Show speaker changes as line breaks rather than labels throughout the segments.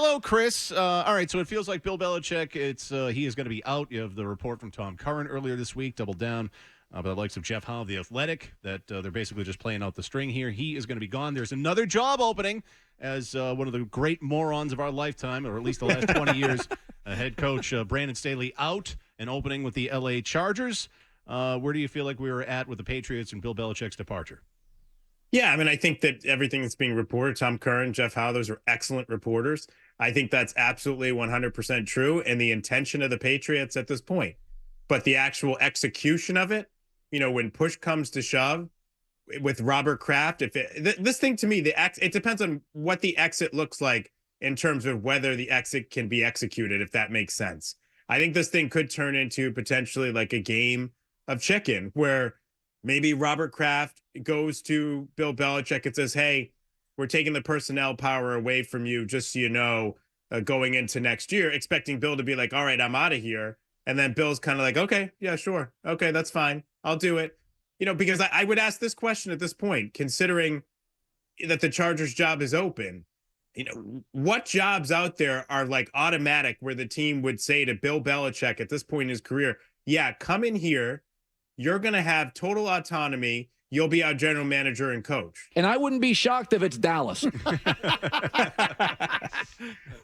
Hello, Chris. All right, so it feels like Bill Belichick, he is going to be out. You have the report from Tom Curran earlier this week, doubled down by the likes of Jeff Howe, the Athletic, that they're basically just playing out the string here. He is going to be gone. There's another job opening as one of the great morons of our lifetime, or at least the last 20 years, head coach Brandon Staley out and opening with the L.A. Chargers. Where do you feel like we were at with the Patriots and Bill Belichick's departure?
Yeah, I mean, I think that everything that's being reported, Tom Curran, Jeff Howe, those are excellent reporters. I think that's absolutely 100% true and the intention of the Patriots at this point. But the actual execution of it, when push comes to shove with Robert Kraft, this thing to me, it depends on what the exit looks like in terms of whether the exit can be executed, if that makes sense. I think this thing could turn into potentially like a game of chicken where maybe Robert Kraft goes to Bill Belichick and says, hey, we're taking the personnel power away from you, just so you know, going into next year, expecting Bill to be like, all right, I'm out of here. And then Bill's kind of like, okay, yeah, sure. Okay, that's fine. I'll do it. Because I would ask this question at this point, considering that the Chargers job is open, what jobs out there are like automatic where the team would say to Bill Belichick at this point in his career, yeah, come in here. You're going to have total autonomy. You'll be our general manager and coach.
And I wouldn't be shocked if it's Dallas.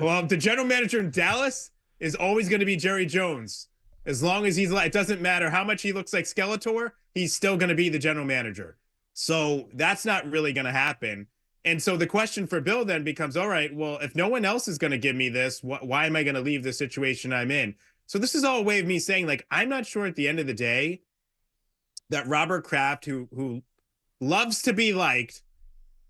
Well, the general manager in Dallas is always going to be Jerry Jones. As long as it doesn't matter how much he looks like Skeletor, he's still going to be the general manager. So that's not really going to happen. And so the question for Bill then becomes, all right, well, if no one else is going to give me this, why am I going to leave the situation I'm in? So this is all a way of me saying, like, I'm not sure at the end of the day that Robert Kraft, who loves to be liked,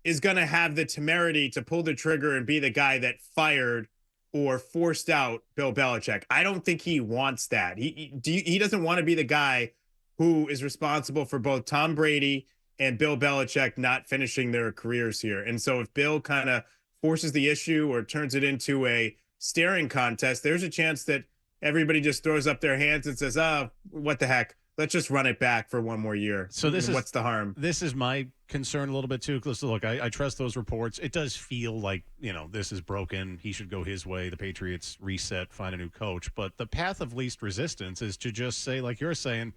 is going to have the temerity to pull the trigger and be the guy that fired or forced out Bill Belichick. I don't think he wants that. He doesn't want to be the guy who is responsible for both Tom Brady and Bill Belichick not finishing their careers here. And so if Bill kind of forces the issue or turns it into a staring contest, there's a chance that everybody just throws up their hands and says, oh, what the heck? Let's just run it back for one more year.
So
what's the harm?
This is my concern a little bit too. Because look, I trust those reports. It does feel like this is broken. He should go his way. The Patriots reset, find a new coach. But the path of least resistance is to just say, like you're saying,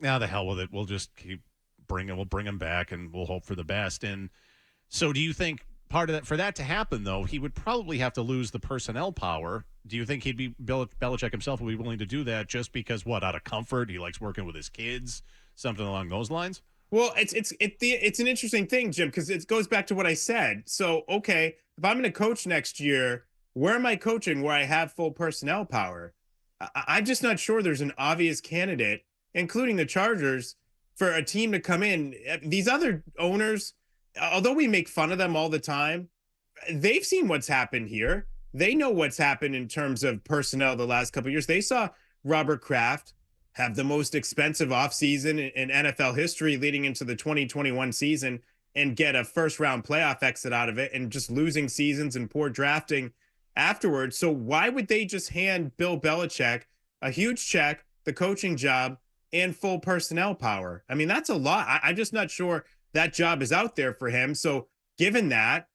now the hell with it. We'll just we'll bring him back, and we'll hope for the best. And so, do you think part of that, for that to happen, though, he would probably have to lose the personnel power? Do you think Belichick himself would be willing to do that just because, out of comfort? He likes working with his kids, something along those lines?
Well, it's an interesting thing, Jim, because it goes back to what I said. So, okay, if I'm going to coach next year, where am I coaching where I have full personnel power? I'm just not sure there's an obvious candidate, including the Chargers, for a team to come in. These other owners, although we make fun of them all the time, they've seen what's happened here. They know what's happened in terms of personnel the last couple of years. They saw Robert Kraft have the most expensive offseason in NFL history leading into the 2021 season and get a first-round playoff exit out of it and just losing seasons and poor drafting afterwards. So why would they just hand Bill Belichick a huge check, the coaching job, and full personnel power? I mean, that's a lot. I'm just not sure that job is out there for him. So given that,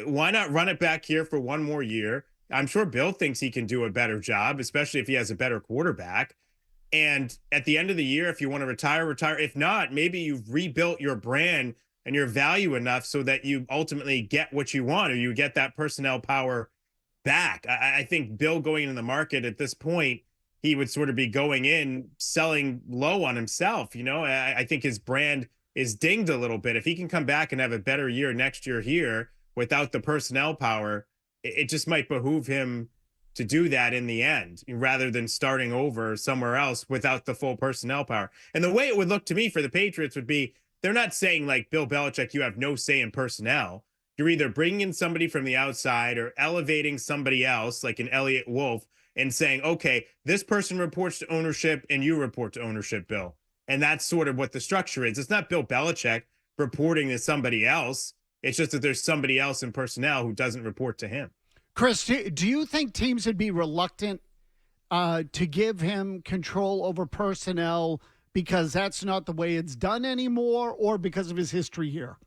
why not run it back here for one more year? I'm sure Bill thinks he can do a better job, especially if he has a better quarterback. And at the end of the year, if you want to retire. If not, maybe you've rebuilt your brand and your value enough so that you ultimately get what you want, or you get that personnel power back. I think Bill going into the market at this point, he would sort of be going in selling low on himself. I think his brand is dinged a little bit. If he can come back and have a better year next year here without the personnel power, it just might behoove him to do that in the end, rather than starting over somewhere else without the full personnel power. And the way it would look to me for the Patriots would be, they're not saying like, Bill Belichick, you have no say in personnel. You're either bringing in somebody from the outside or elevating somebody else like an Elliott Wolf and saying, okay, this person reports to ownership and you report to ownership, Bill. And that's sort of what the structure is. It's not Bill Belichick reporting to somebody else. It's just that there's somebody else in personnel who doesn't report to him.
Chris, do you think teams would be reluctant to give him control over personnel because that's not the way it's done anymore, or because of his history here?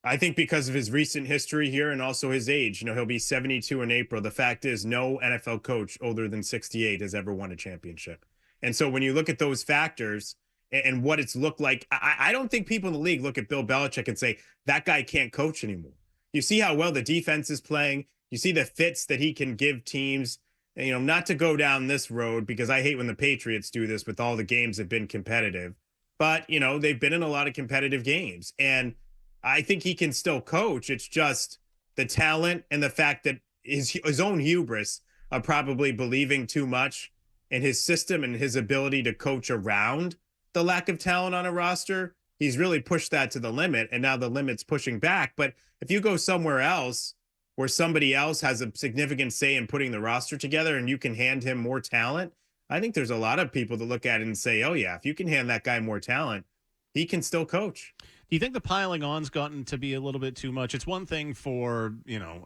I think because of his recent history here and also his age, he'll be 72 in April. The fact is, no NFL coach older than 68 has ever won a championship. And so when you look at those factors and what it's looked like, I don't think people in the league look at Bill Belichick and say, that guy can't coach anymore. You see how well the defense is playing. You see the fits that he can give teams. And, not to go down this road, because I hate when the Patriots do this with all the games that have been competitive. But, they've been in a lot of competitive games. And I think he can still coach. It's just the talent and the fact that his own hubris of probably believing too much in his system and his ability to coach around the lack of talent on a roster. He's really pushed that to the limit, and now the limit's pushing back. But if you go somewhere else where somebody else has a significant say in putting the roster together and you can hand him more talent, I think there's a lot of people that look at it and say, oh, yeah, if you can hand that guy more talent, he can still coach.
Do you think the piling on's gotten to be a little bit too much? It's one thing for,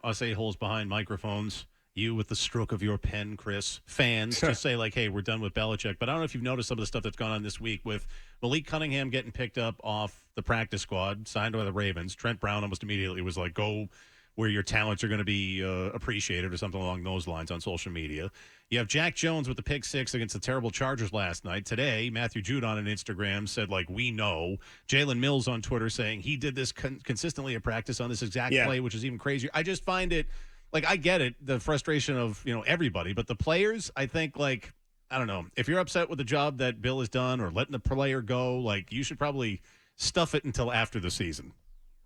us a-holes behind microphones, you with the stroke of your pen, Chris, fans, to say, like, hey, we're done with Belichick. But I don't know if you've noticed some of the stuff that's gone on this week with Malik Cunningham getting picked up off the practice squad, signed by the Ravens. Trent Brown almost immediately was like, go where your talents are going to be appreciated or something along those lines on social media. You have Jack Jones with the pick six against the terrible Chargers last night. Today, Matthew Judon on Instagram said, like, we know. Jalen Mills on Twitter saying he did this consistently at practice on this exact play, which is even crazier. I just find it, like, I get it, the frustration of, everybody. But the players, I think, like, I don't know. If you're upset with the job that Bill has done or letting the player go, like, you should probably stuff it until after the season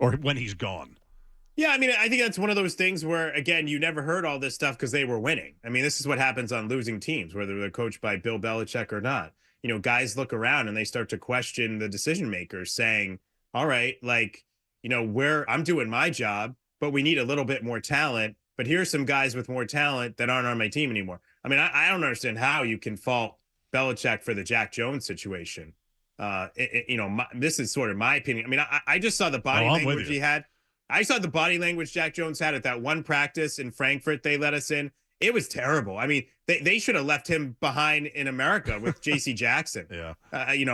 or when he's gone.
Yeah, I mean, I think that's one of those things where, again, you never heard all this stuff because they were winning. I mean, this is what happens on losing teams, whether they're coached by Bill Belichick or not. Guys look around and they start to question the decision makers saying, all right, like, I'm doing my job, but we need a little bit more talent. But here's some guys with more talent that aren't on my team anymore. I mean, I don't understand how you can fault Belichick for the Jack Jones situation. This is sort of my opinion. I mean, I just saw the body language he had. I saw the body language Jack Jones had at that one practice in Frankfurt they let us in. It was terrible. I mean, they should have left him behind in America with J.C. Jackson.
Yeah.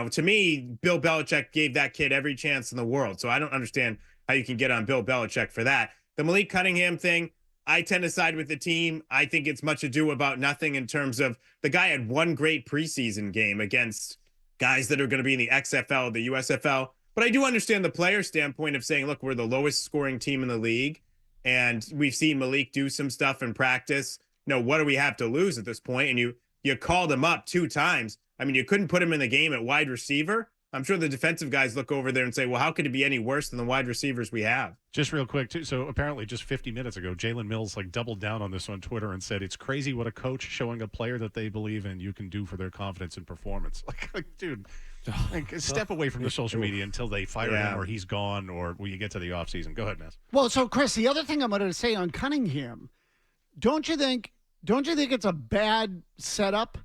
To me, Bill Belichick gave that kid every chance in the world. So I don't understand how you can get on Bill Belichick for that. The Malik Cunningham thing, I tend to side with the team. I think it's much ado about nothing in terms of the guy had one great preseason game against guys that are going to be in the XFL, the USFL. But I do understand the player standpoint of saying, look, we're the lowest scoring team in the league. And we've seen Malik do some stuff in practice. What do we have to lose at this point? And you called him up 2 times. I mean, you couldn't put him in the game at wide receiver. I'm sure the defensive guys look over there and say, well, how could it be any worse than the wide receivers we have?
Just real quick, too. So apparently just 50 minutes ago, Jalen Mills doubled down on this on Twitter and said, it's crazy what a coach showing a player that they believe in you can do for their confidence and performance. Like dude, step away from the social media until they fire him or he's gone or you get to the offseason. Go ahead, Mazz.
Well, so, Chris, the other thing I'm going to say on Cunningham, don't you think it's a bad setup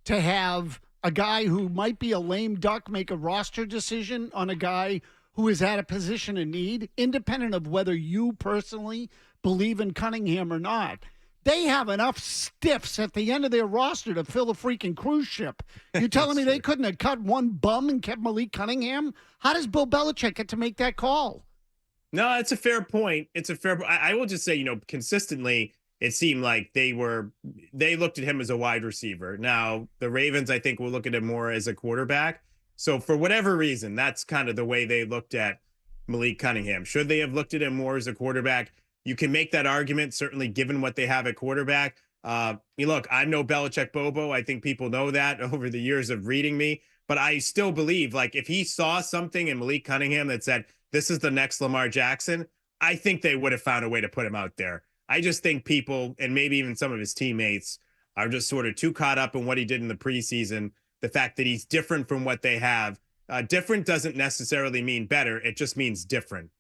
to have a guy who might be a lame duck make a roster decision on a guy who is at a position of need, independent of whether you personally believe in Cunningham or not? They have enough stiffs at the end of their roster to fill a freaking cruise ship. You're telling me they couldn't have cut one bum and kept Malik Cunningham? How does Bill Belichick get to make that call?
No, it's a fair point. I will just say, consistently, it seemed like they looked at him as a wide receiver. Now, the Ravens, I think, will look at him more as a quarterback. So for whatever reason, that's kind of the way they looked at Malik Cunningham. Should they have looked at him more as a quarterback? You can make that argument, certainly given what they have at quarterback. Look, I'm no Belichick Bobo. I think people know that over the years of reading me. But I still believe, if he saw something in Malik Cunningham that said, this is the next Lamar Jackson, I think they would have found a way to put him out there. I just think people, and maybe even some of his teammates, are just sort of too caught up in what he did in the preseason. The fact that he's different from what they have. Different doesn't necessarily mean better. It just means different.